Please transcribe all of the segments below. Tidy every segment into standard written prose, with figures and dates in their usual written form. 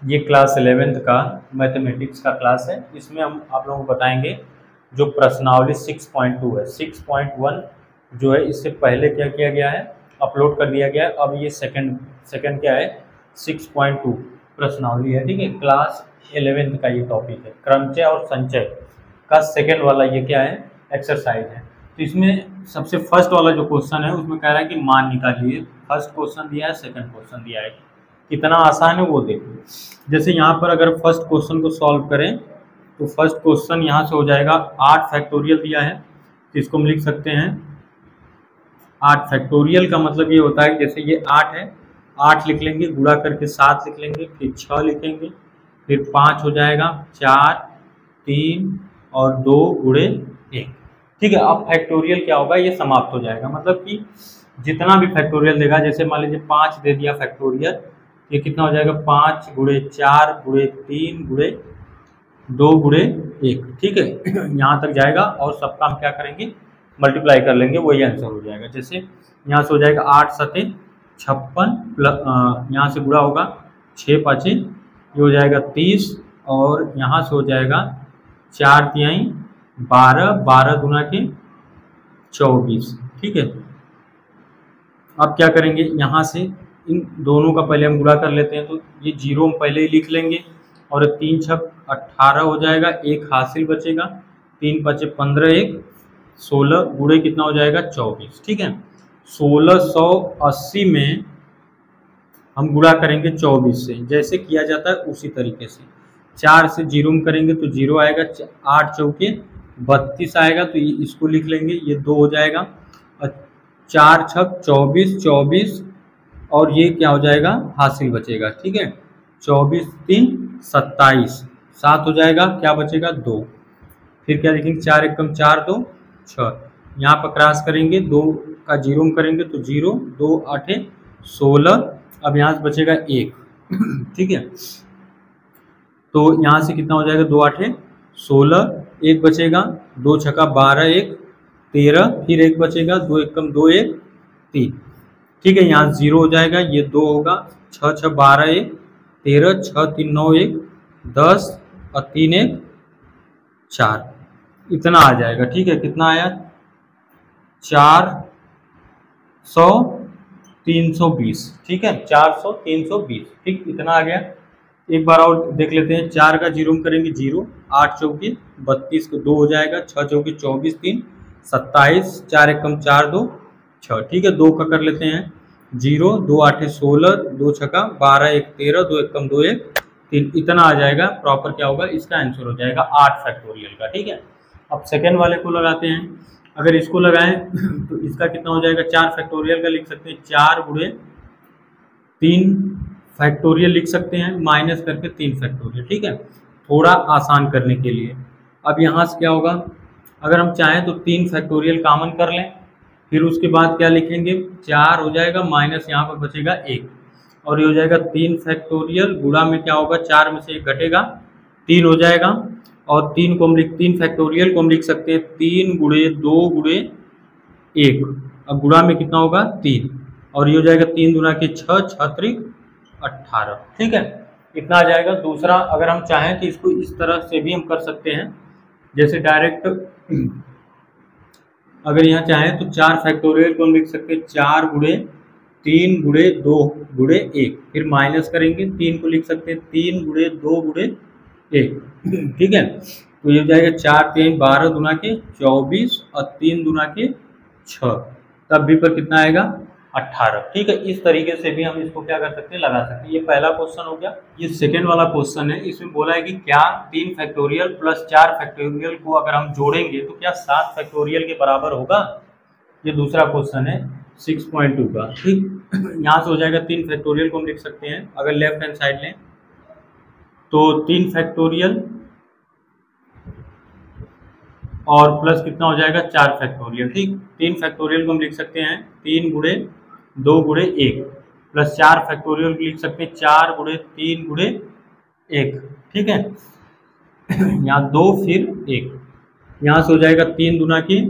ये class 11th का mathematics का क्लास है। इसमें हम आप लोगों को बताएंगे जो प्रश्नावली 6.2 है। 6.1 जो है इससे पहले क्या किया गया है, अपलोड कर दिया गया है। अब ये सेकंड क्या है, 6.2 प्रश्नावली है। ठीक है, क्लास 11th का ये टॉपिक है। क्रमचय और संचय का सेकंड वाला ये क्या है, एक्सरसाइज है। तो इसमें सबसे फर्स्ट वाला जो क्वेश्चन है उसमें कह रहा है कि मान निकालिए। फर्स्ट क्वेश्चन दिया है, सेकंड क्वेश्चन दिया है। कितना आसान है वो देखिए। जैसे यहाँ पर अगर फर्स्ट क्वेश्चन को सॉल्व करें तो फर्स्ट क्वेश्चन यहाँ से हो जाएगा 8 फैक्टोरियल दिया है, तो इसको हम लिख सकते हैं 8 फैक्टोरियल का मतलब ये होता है कि जैसे ये 8 है, 8 लिख लेंगे, गुणा करके 7 लिख लेंगे, फिर 6 लिखेंगे, फिर 5 हो जाएगा, 4, 3 और 2 गुणे 1। ठीक है, अब फैक्टोरियल क्या होगा, ये समाप्त हो जाएगा। मतलब कि जितना भी फैक्टोरियल देगा, जैसे मान लीजिए 5 दे दिया फैक्टोरियल, ये कितना हो जाएगा, 5 गुणे 4 गुणे 3 गुणे 2 गुणे 1। ठीक है, यहाँ तक जाएगा और सबका हम क्या करेंगे, मल्टीप्लाई कर लेंगे, वही आंसर हो जाएगा। जैसे यहाँ से हो जाएगा 8 सते 56 प्लस यहाँ से गुणा होगा 6 पाँचे, ये हो जाएगा 30 और यहाँ से हो जाएगा 4 तिहाई 12, 12 दूना के 24। ठीक है, अब क्या करेंगे, यहाँ से इन दोनों का पहले हम गुणा कर लेते हैं। तो ये 0 हम पहले ही लिख लेंगे और 3 छक 18 हो जाएगा, 1 हासिल बचेगा, 3 पाँचे 15, 1 16 गुणे कितना हो जाएगा 24। ठीक है, 1680 में हम गुणा करेंगे 24 से, जैसे किया जाता है उसी तरीके से। 4 से 0 में करेंगे तो 0 आएगा, 8 चौके 32 आएगा, तो ये इसको लिख लेंगे, ये 2 हो जाएगा, 4 छक 24, 24 और ये क्या हो जाएगा, हासिल बचेगा। ठीक है, 24 3 27, 7 हो जाएगा, क्या बचेगा 2। फिर क्या लिखेंगे, 4 एकम 4 2 6, यहाँ पर क्रॉस करेंगे, 2 का 0 में करेंगे तो 0, 2 8 16, अब यहाँ से बचेगा 1। ठीक है, तो यहाँ से कितना हो जाएगा, 2 8 16, 1 बचेगा, 2 छक्का 12, 1 13, फिर 1 बचेगा, 2 एकम 2 1 3। ठीक है, यहाँ 0 हो जाएगा, ये 2 होगा, 6 6 12 1 13, 6 3 9 1 10 और 3 1 4, इतना आ जाएगा। ठीक है, कितना आया, 400 320। ठीक है, 400 320। ठीक, इतना आ गया। एक बार और देख लेते हैं, 4 का 0 में करेंगे 0, 8 चौके 32 को 2 हो जाएगा, 6 चौके 24 3 27, 4 एकम 4 2 6। ठीक है, 2 का कर लेते हैं 0, 2 8 16, 2 छक्का 12 1 13, 2 एकम 2 1 3, इतना आ जाएगा। प्रॉपर क्या होगा, इसका आंसर हो जाएगा 8 फैक्टोरियल का। ठीक है, अब सेकेंड वाले को लगाते हैं। अगर इसको लगाएं तो इसका कितना हो जाएगा, 4 फैक्टोरियल का लिख सकते हैं, 4 गुणे 3 फैक्टोरियल लिख सकते हैं, माइनस करके 3 फैक्टोरियल। ठीक है, थोड़ा आसान करने के लिए। अब यहाँ से क्या होगा, अगर हम चाहें तो 3 फैक्टोरियल कॉमन कर लें, फिर उसके बाद क्या लिखेंगे, 4 हो जाएगा, माइनस यहाँ पर बचेगा 1 और ये हो जाएगा 3 फैक्टोरियल, गुणा में क्या होगा, 4 में से 1 घटेगा, 3 हो जाएगा। और 3 को हम 3 फैक्टोरियल को हम लिख सकते हैं 3 गुणे 2 गुणे 1, अब गुणा में कितना होगा 3 और ये हो जाएगा 3 दूना के 6, 6 त्रिक 18। ठीक है, इतना आ जाएगा। दूसरा, अगर हम चाहें तो इसको इस तरह से भी हम कर सकते हैं, जैसे डायरेक्ट अगर यहाँ चाहें तो 4 फैक्टोरियल को हम लिख सकते हैं 4 गुणे 3 गुणे 2 गुणे 1, फिर माइनस करेंगे, 3 को लिख सकते हैं 3 गुणे 2 गुणे 1। ठीक है, तो ये हो जाएगा 4 3 12 दूना के 24 और 3 दूना के 6, तब भी पर कितना आएगा 18। ठीक है, इस तरीके से भी हम इसको क्या कर सकते हैं, लगा सकते हैं। ये पहला क्वेश्चन हो गया। ये सेकेंड वाला क्वेश्चन है, इसमें बोला है कि क्या 3 फैक्टोरियल प्लस 4 फैक्टोरियल को अगर हम जोड़ेंगे तो क्या 7 फैक्टोरियल के बराबर होगा। ये दूसरा क्वेश्चन है 6.2 का। ठीक, यहाँ से हो जाएगा 3 फैक्टोरियल को हम लिख सकते हैं, अगर लेफ्ट हैंड साइड लें तो 3 फैक्टोरियल और प्लस कितना हो जाएगा 4 फैक्टोरियल। ठीक, 3 फैक्टोरियल को हम लिख सकते हैं 3 गुणे 2 गुणे 1 प्लस 4 फैक्टोरियल को लिख सकते हैं 4 गुणे 3 गुणे 1। ठीक है, यहाँ 2 फिर 1, यहाँ से हो जाएगा 3 दूना के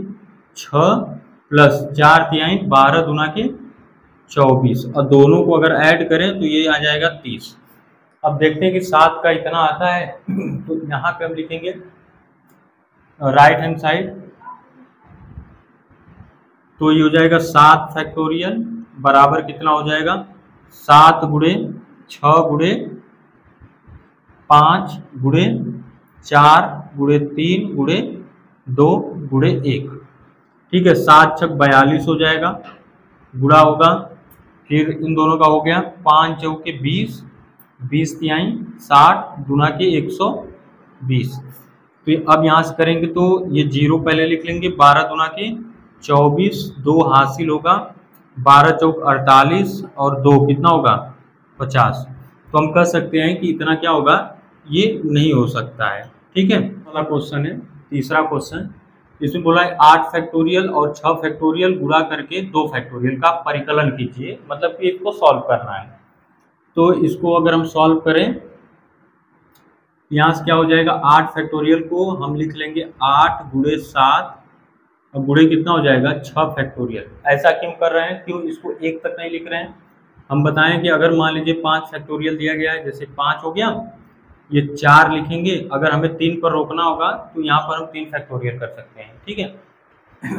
6 प्लस 4 तिहाई 12 दूना के 24 और दोनों को अगर ऐड करें तो ये आ जाएगा 30। अब देखते हैं कि 7 का इतना आता है तो यहाँ पे हम लिखेंगे राइट हैंड साइड, तो ये हो जाएगा 7 फैक्टोरियल बराबर कितना हो जाएगा 7 गुणे 6 गुणे 5 गुणे 4 गुणे 3 गुणे 2 गुणे 1। ठीक है, 7 छक 42 हो जाएगा, गुणा होगा, फिर इन दोनों का हो गया 5 चौके 20, 20 तिहाई 60 गुना के 120। तो अब यहाँ से करेंगे तो ये 0 पहले लिख लेंगे, 12 गुना के 24, 2 हासिल होगा, 12 चौक 48 और 2 कितना होगा 50। तो हम कह सकते हैं कि इतना क्या होगा, ये नहीं हो सकता है। ठीक है, अगला क्वेश्चन है तीसरा क्वेश्चन, इसमें बोला है 8 फैक्टोरियल और 6 फैक्टोरियल गुणा करके 2 फैक्टोरियल का परिकलन कीजिए, मतलब कि इसको सॉल्व करना है। तो इसको अगर हम सॉल्व करें, यहाँ से क्या हो जाएगा 8 फैक्टोरियल को हम लिख लेंगे 8 गुणे 7 और गुणे कितना हो जाएगा 6 फैक्टोरियल। ऐसा क्यों कर रहे हैं, क्यों इसको 1 तक नहीं लिख रहे हैं। हम बताएं कि अगर मान लीजिए 5 फैक्टोरियल दिया गया है, जैसे 5 हो गया, ये 4 लिखेंगे, अगर हमें 3 पर रोकना होगा तो यहाँ पर हम 3 फैक्टोरियल कर सकते हैं। ठीक है,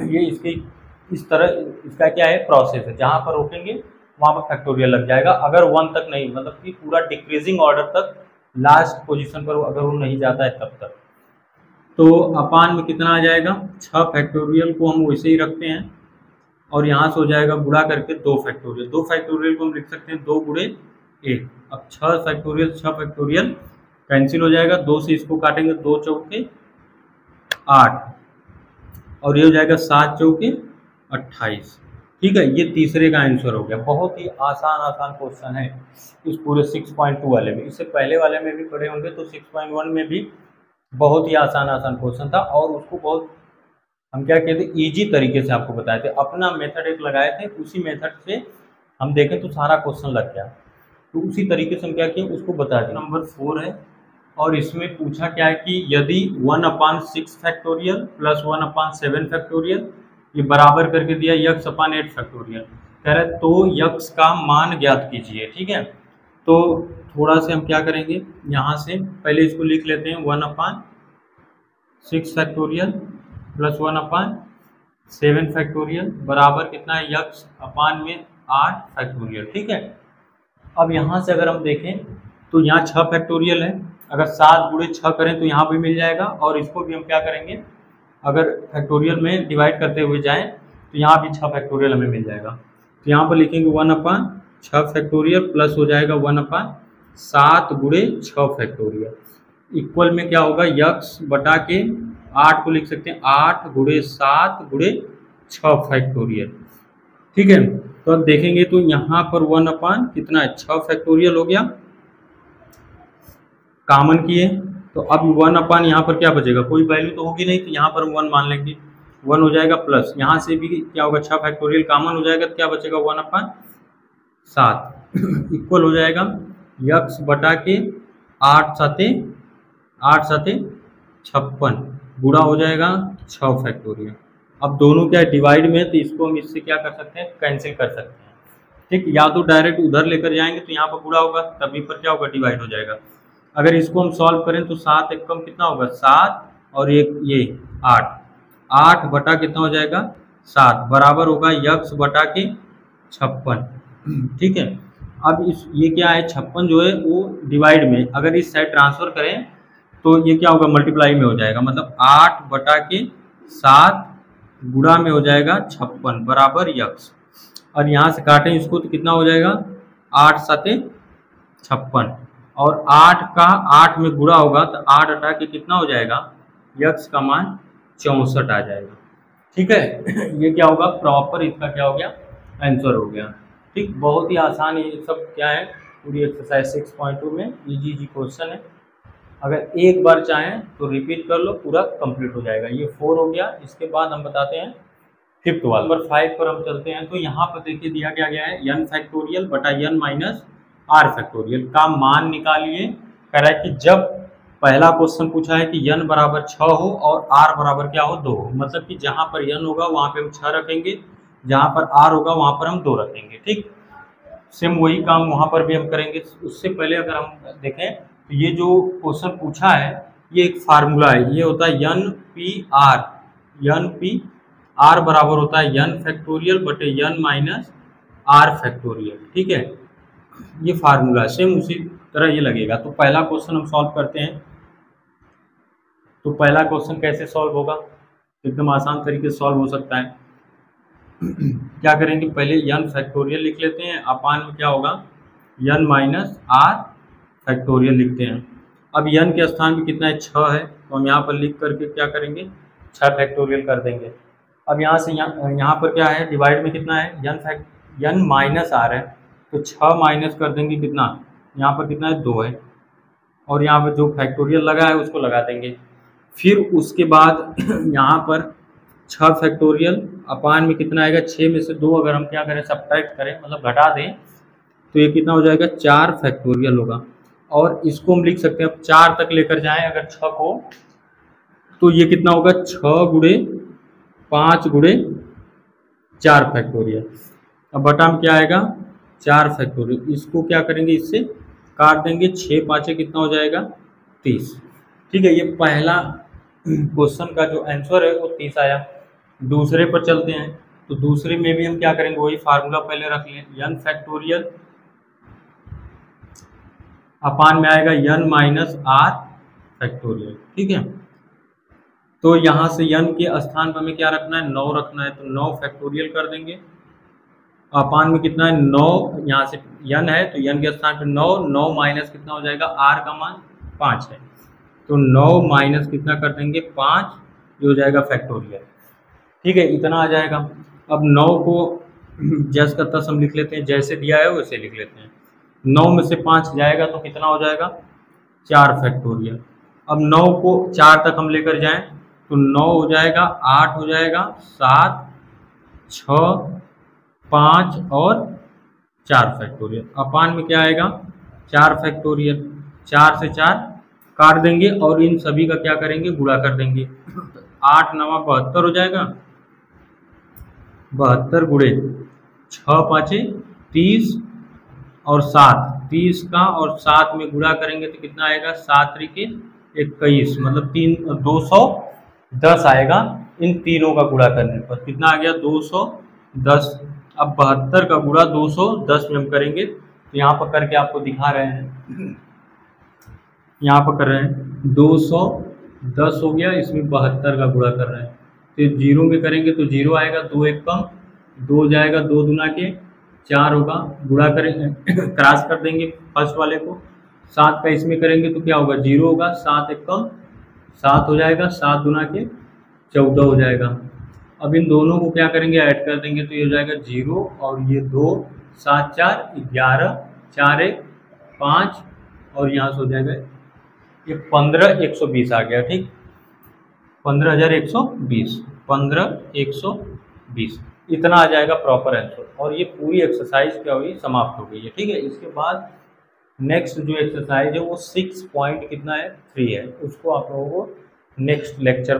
ये इसकी इस तरह इसका क्या है प्रोसेस है, जहाँ पर रोकेंगे वहाँ पर फैक्टोरियल लग जाएगा। अगर 1 तक नहीं, मतलब कि पूरा डिक्रीजिंग ऑर्डर तक लास्ट पोजीशन पर अगर वो नहीं जाता है तब तक, तो अपान में कितना आ जाएगा 6 फैक्टोरियल को हम वैसे ही रखते हैं और यहाँ से हो जाएगा गुणा करके 2 फैक्टोरियल। 2 फैक्टोरियल को हम लिख सकते हैं 2 गुणे 1। अब 6 फैक्टोरियल कैंसिल हो जाएगा, 2 से इसको काटेंगे, 2 चौके 8 और ये हो जाएगा 7 चौके 28। ठीक है, ये तीसरे का आंसर हो गया। बहुत ही आसान क्वेश्चन है इस पूरे 6.2 वाले में। इससे पहले वाले में भी पढ़े होंगे तो 6.1 में भी बहुत ही आसान क्वेश्चन था और उसको बहुत हम क्या कहते हैं ईजी तरीके से आपको बताए थे। अपना मेथड एक लगाए थे, उसी मेथड से हम देखें तो सारा क्वेश्चन लग गया, तो उसी तरीके से हम क्या किए उसको बता दें। नंबर 4 है और इसमें पूछा क्या है कि यदि 1/6 फैक्टोरियल प्लस 1/7 फैक्टोरियल ये बराबर करके दिया x/8 फैक्टोरियल, कह रहे तो x का मान ज्ञात कीजिए। ठीक है, तो थोड़ा से हम क्या करेंगे, यहाँ से पहले इसको लिख लेते हैं 1/6 फैक्टोरियल प्लस 1/7 फैक्टोरियल बराबर कितना है x/8 फैक्टोरियल। ठीक है, अब यहाँ से अगर हम देखें तो यहाँ 6 फैक्टोरियल है, अगर 7 गुणे 6 करें तो यहाँ भी मिल जाएगा और इसको भी हम क्या करेंगे, अगर फैक्टोरियल में डिवाइड करते हुए जाएं तो यहाँ भी 6 फैक्टोरियल हमें मिल जाएगा। तो यहाँ पर लिखेंगे 1/6 फैक्टोरियल प्लस हो जाएगा 1/7 गुणे 6 फैक्टोरियल इक्वल में क्या होगा x बटा के 8 को लिख सकते हैं 8 गुणे 7 गुणे 6 फैक्टोरियल। ठीक है, तो अब देखेंगे तो यहाँ पर 1/ कितना है 6 फैक्टोरियल हो गया, कॉमन किए तो अब 1/ यहाँ पर क्या बचेगा, कोई वैल्यू तो होगी नहीं, तो यहाँ पर हम 1 मान लेंगे, 1 हो जाएगा प्लस यहाँ से भी क्या होगा 6 फैक्टोरियल कॉमन हो जाएगा तो क्या बचेगा 1/7 इक्वल हो जाएगा x बटा के 8 7 56 गुणा हो जाएगा 6 फैक्टोरियल। अब दोनों क्या डिवाइड में है तो इसको हम इससे क्या कर सकते हैं कैंसिल कर सकते हैं। ठीक, या तो डायरेक्ट उधर लेकर जाएंगे तो यहाँ पर गुणा होगा, तभी पर क्या होगा डिवाइड हो जाएगा। अगर इसको हम सॉल्व करें तो 7 एक कम कितना होगा 7 और एक ये 8 बटा कितना हो जाएगा 7 बराबर होगा x बटा के 56। ठीक है, अब इस ये क्या है 56 जो है वो डिवाइड में, अगर इस साइड ट्रांसफर करें तो ये क्या होगा मल्टीप्लाई में हो जाएगा, मतलब 8 बटा के 7 गुणा में हो जाएगा 56 बराबर x, और यहाँ से काटें इसको तो कितना हो जाएगा 8 7 56 और 8 का 8 में गुणा होगा तो 8 हटा के कितना हो जाएगा x का मान 64 आ जाएगा। ठीक है, ये क्या होगा प्रॉपर इसका क्या हो गया आंसर हो गया। ठीक, बहुत ही आसान ये सब क्या है पूरी एक्सरसाइज 6.2 में इजी क्वेश्चन है। अगर एक बार चाहें तो रिपीट कर लो, पूरा कंप्लीट हो जाएगा। ये 4 हो गया, इसके बाद हम बताते हैं 5th वाला। नंबर 5 पर हम चलते हैं। तो यहाँ पर देखिए दिया गया है n फैक्टोरियल बटा n माइनस आर फैक्टोरियल का मान निकालिए। कह रहा है कि जब पहला क्वेश्चन पूछा है कि n बराबर 6 हो और r बराबर क्या हो 2 हो, मतलब कि जहाँ पर n होगा वहाँ पे हम 6 रखेंगे, जहाँ पर r होगा वहाँ पर हम 2 रखेंगे। ठीक, सेम वही काम वहाँ पर भी हम करेंगे। उससे पहले अगर हम देखें तो ये जो क्वेश्चन पूछा है ये एक फार्मूला है, ये होता है N P R. N P R बराबर होता है एन फैक्टोरियल बटे एन माइनस आर फैक्टोरियल। ठीक है, ये फार्मूला है, सेम उसी तरह ये लगेगा। तो पहला क्वेश्चन हम सॉल्व करते हैं। तो पहला क्वेश्चन कैसे सॉल्व होगा, एकदम आसान तरीके से सॉल्व हो सकता है। क्या करेंगे, पहले एन फैक्टोरियल लिख लेते हैं, अपान में क्या होगा एन माइनस आर फैक्टोरियल लिखते हैं। अब एन के स्थान पे कितना है 6 है, तो हम यहाँ पर लिख करके क्या करेंगे 6 फैक्टोरियल कर देंगे। अब यहाँ से यहाँ पर क्या है डिवाइड में कितना है एन माइनस आर है, तो 6 माइनस कर देंगे कितना, यहाँ पर कितना है 2 है, और यहाँ पर जो फैक्टोरियल लगा है उसको लगा देंगे। फिर उसके बाद यहाँ पर 6 फैक्टोरियल अपान में कितना आएगा 6 में से 2 अगर हम क्या करें सब्ट्रैक्ट करें मतलब घटा दें तो ये कितना हो जाएगा 4 फैक्टोरियल होगा। और इसको हम लिख सकते हैं, अब 4 तक लेकर जाएं अगर 6 को, तो ये कितना होगा 6 गुणे 5 गुणे 4 फैक्टोरियल। अब बटा में क्या आएगा 4 फैक्टोरियल, इसको क्या करेंगे इससे काट देंगे, 6 5 कितना हो जाएगा 30। ठीक है, ये पहला क्वेश्चन का जो आंसर है वो 30 आया। दूसरे पर चलते हैं, तो दूसरे में भी हम क्या करेंगे वही फार्मूला पहले रख लें, एन फैक्टोरियल अपान में आएगा एन माइनस आर फैक्टोरियल। ठीक है, तो यहाँ से एन के स्थान पर हमें क्या रखना है 9 रखना है, तो 9 फैक्टोरियल कर देंगे। अपान में कितना है 9, यहाँ से एन है तो एन के स्थान पर 9, 9 माइनस कितना हो जाएगा आर का मान 5 है, तो 9 माइनस कितना कर देंगे 5, ये हो जाएगा फैक्टोरियल। ठीक है, इतना आ जाएगा। अब 9 को जस का तस हम लिख लेते हैं, जैसे दिया है वैसे लिख लेते हैं। 9 में से 5 जाएगा तो कितना हो जाएगा 4 फैक्टोरियल। अब 9 को 4 तक हम लेकर जाएं तो 9 हो जाएगा, 8 हो जाएगा, 7 6 5 और 4 फैक्टोरियल। अपान में क्या आएगा 4 फैक्टोरियल, 4 से 4 काट देंगे और इन सभी का क्या करेंगे गुणा कर देंगे। 8 9 72 हो जाएगा, 72 गुणे 6 5 30 और 7 30 का और 7 में गुणा करेंगे तो कितना आएगा 7 3 21, मतलब 210 आएगा। इन तीनों का गुणा करने पर कितना आ गया 210। अब 72 का गुणा 210 में हम करेंगे, तो यहाँ पर करके आपको दिखा रहे हैं, यहाँ पर कर रहे हैं 210 हो गया, इसमें 72 का गुणा कर रहे हैं, तो 0 में करेंगे तो 0 आएगा, 2 1 कम 2 जाएगा, 2 दूना के 4 होगा, गुणा करेंगे क्रॉस कर देंगे फर्स्ट वाले को, 7 का इसमें करेंगे तो क्या होगा 0 होगा, 7 1 कम 7 हो जाएगा, 7 दूना के 14 हो जाएगा। अब इन दोनों को क्या करेंगे ऐड कर देंगे तो ये हो जाएगा 0 और ये 2 7 4 11 4 1 5 और यहाँ से हो जाएगा ये 15120 आ गया। ठीक, 15120 15120 इतना आ जाएगा प्रॉपर आंसर। और ये पूरी एक्सरसाइज क्या हुई समाप्त हो गई है। ठीक है, इसके बाद नेक्स्ट जो एक्सरसाइज है वो 6 पॉइंट कितना है 3 है, उसको आप लोगों को नेक्स्ट लेक्चर